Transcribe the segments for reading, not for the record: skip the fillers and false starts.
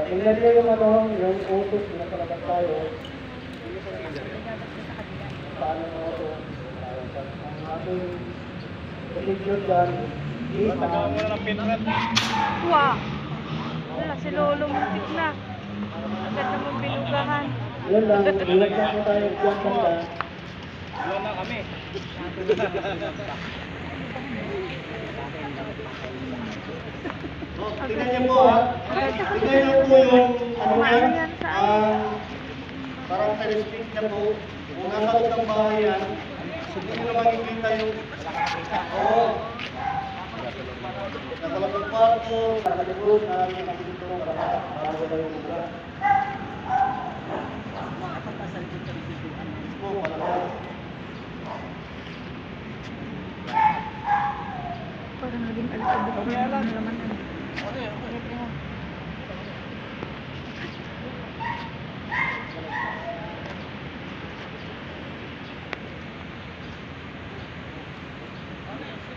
Tingnan niyo yung yung utos na palabas tayo. Paano yung utos? Ang ating procedure dyan, Tagawa mo na ng pinrat. Wow! Wala, si Lolo muntik na. Agad naman binugahan. yun lang, ilagyan ko tayo dyan banda. Wala na kami. Tingnan niyo po ha. Tingnan niyo po yung parang telescope niya po. Kung nasa loob ng bahay yan, hindi nyo naman makikita yung nasa loob ng kwarto, nasa likod, nakikita mo bago ba yung lugar. Parang naging alikabok na naman.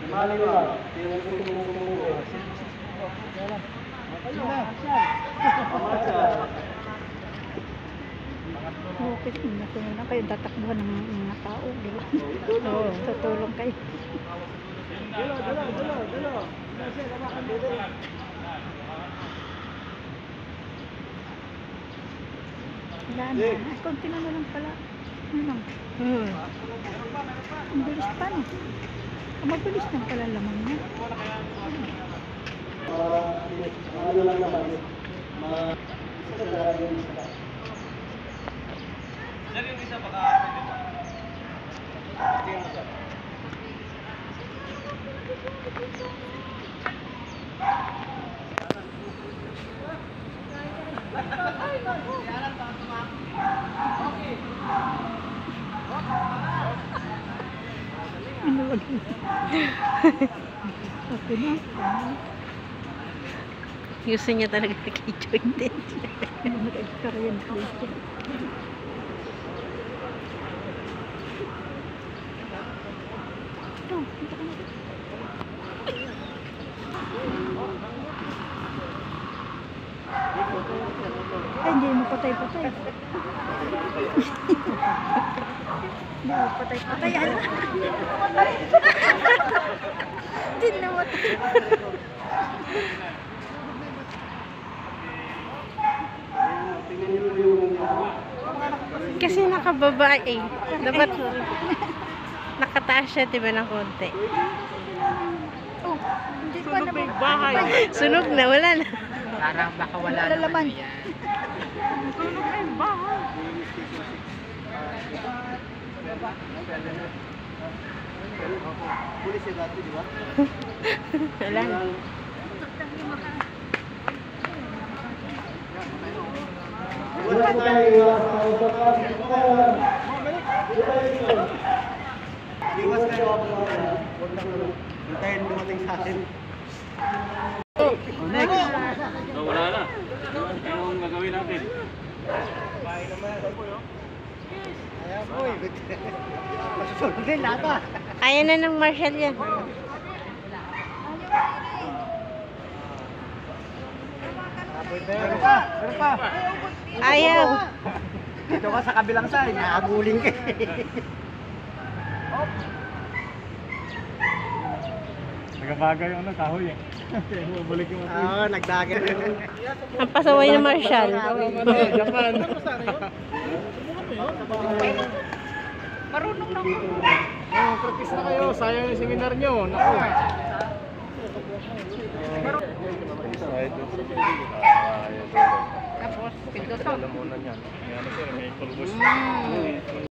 Mali ba? Yung tumutubo. Okay, natulong na kayo. Tatakbuhan ng mga tao, di ba? Oo, tutulong kayo. Wala na. Ay, konti na lang pala. Ano? Ang bilis pa, no? Mabilis na pala lamang niya. Ano lang naman yun. Sir, yung isa baka pwede pa. Tingnan mo, sir. Ano lagi? Okay na. Gusto niya talaga key-jointed. Nag-experience dito. Ito, punta ka na dito. Ay, hindi mo patay-patay. Hindi mo patay-patay. Ano? Hindi na matay. Kasi nakababa eh. Dapat nakataas siya, diba, ng konti. Oh, hindi pa naman. Sunog na, wala na. Parang baka wala Wala laman. yan. Sunog na yung bahay. Pulis yung dati, di ba? Wala na. Wala tayo iwas kayo ako mga huwag na hintayin dumating sa akin. Next. So, wala na. Anong gagawin natin? Ayan po eh. Masusunod din lahat ah. Kaya na ng marshal yan. Meron pa. Meron pa. Ayaw. Dito ka sa kabilang side. Naaguling ka. Nagabagay yung kahoy eh. Kaya bumalik yung Oo, nagdagan. Ang pasaway ng marshal. Japan. Marunong na ako. Oh, practice na kayo. Sayang yung seminar nyo. Naku. Tapos, pinto to. Alam mo na yan. May ano sir, may pulbos.